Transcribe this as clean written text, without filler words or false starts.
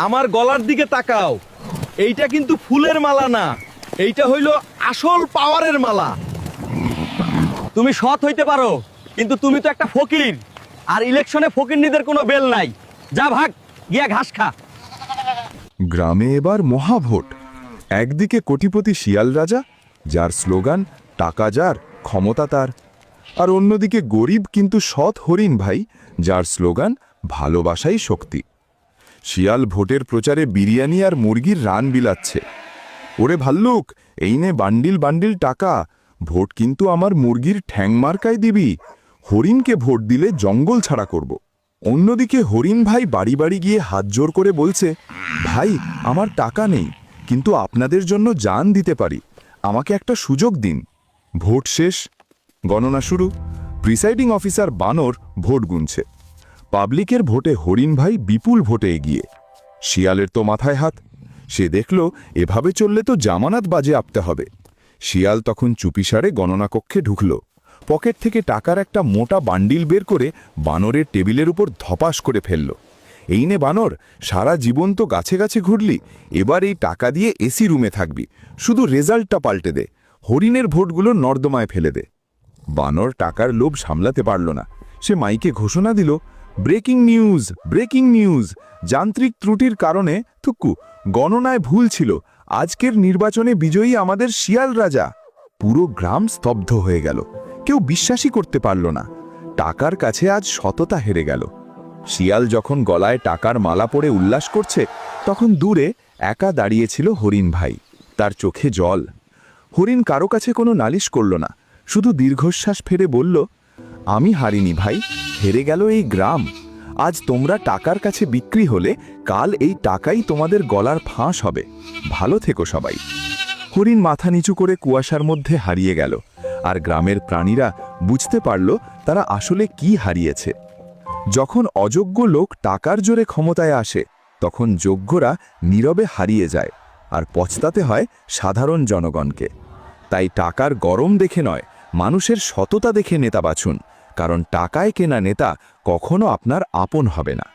আমার গলার দিকে তাকাও। এইটা কিন্তু ফুলের মালা না, এইটা হইল আসল পাওয়ারের মালা। তুমি সৎ হইতে পারো, কিন্তু তুমি তো একটা ফকির, আর ইলেকশনে ফকিরনিদের কোনো বেল নাই। যা ভাগ, গিয়া ঘাস খা। গ্রামে এবার মহাভোট। একদিকে কোটিপতি শিয়াল রাজা, যার স্লোগান টাকা যার ক্ষমতা তার, আর অন্যদিকে গরিব কিন্তু সৎ হরিণ ভাই, যার স্লোগান ভালোবাসাই শক্তি। শিয়াল ভোটের প্রচারে বিরিয়ানি আর মুরগির রান বিলাচ্ছে। ওরে ভাল্লুক, এই নে বান্ডিল বান্ডিল টাকা, ভোট কিন্তু আমার মুরগির ঠ্যাং মার্কায় দিবি। হরিণকে ভোট দিলে জঙ্গল ছাড়া করব। অন্যদিকে হরিণ ভাই বাড়ি বাড়ি গিয়ে হাত জোর করে বলছে, ভাই আমার টাকা নেই, কিন্তু আপনাদের জন্য জান দিতে পারি, আমাকে একটা সুযোগ দিন। ভোট শেষ, গণনা শুরু। প্রিসাইডিং অফিসার বানর ভোট গুনছে। পাবলিকের ভোটে হরিণ ভাই বিপুল ভোটে এগিয়ে। শিয়ালের তো মাথায় হাত। সে দেখল এভাবে চললে তো জামানত বাজে আপতে হবে। শিয়াল তখন চুপিসারে গণনা কক্ষে ঢুকল। পকেট থেকে টাকার একটা মোটা বান্ডিল বের করে বানরের টেবিলের উপর ধপাস করে ফেলল। এই নে বানর, সারা জীবন তো গাছে গাছে ঘুরলি, এবার এই টাকা দিয়ে এসি রুমে থাকবি, শুধু রেজাল্টটা পাল্টে দে, হরিণের ভোটগুলো নর্দমায় ফেলে দে। বানর টাকার লোভ সামলাতে পারল না। সে মাইকে ঘোষণা দিল, ব্রেকিং নিউজ, ব্রেকিং নিউজ, যান্ত্রিক ত্রুটির কারণে থুক্কু গণনায় ভুল ছিল, আজকের নির্বাচনে বিজয়ী আমাদের শিয়াল রাজা। পুরো গ্রাম স্তব্ধ হয়ে গেল, কেউ বিশ্বাসই করতে পারল না। টাকার কাছে আজ সততা হেরে গেল। শিয়াল যখন গলায় টাকার মালা পরে উল্লাস করছে, তখন দূরে একা দাঁড়িয়েছিল হরিণ ভাই, তার চোখে জল। হরিণ কারো কাছে কোনো নালিশ করল না, শুধু দীর্ঘশ্বাস ফেলে বলল, আমি হারিনি ভাই, হেরে গেল এই গ্রাম। আজ তোমরা টাকার কাছে বিক্রি হলে কাল এই টাকাই তোমাদের গলার ফাঁস হবে। ভালো থেকো সবাই। হরিণ মাথা নিচু করে কুয়াশার মধ্যে হারিয়ে গেল, আর গ্রামের প্রাণীরা বুঝতে পারল তারা আসলে কি হারিয়েছে। যখন অযোগ্য লোক টাকার জোরে ক্ষমতায় আসে, তখন যোগ্যরা নীরবে হারিয়ে যায়, আর পছতাতে হয় সাধারণ জনগণকে। তাই টাকার গরম দেখে নয়, মানুষের সততা দেখে নেতা বাছুন, কারণ টাকায় কেনা নেতা কখনো আপনার আপন হবে না।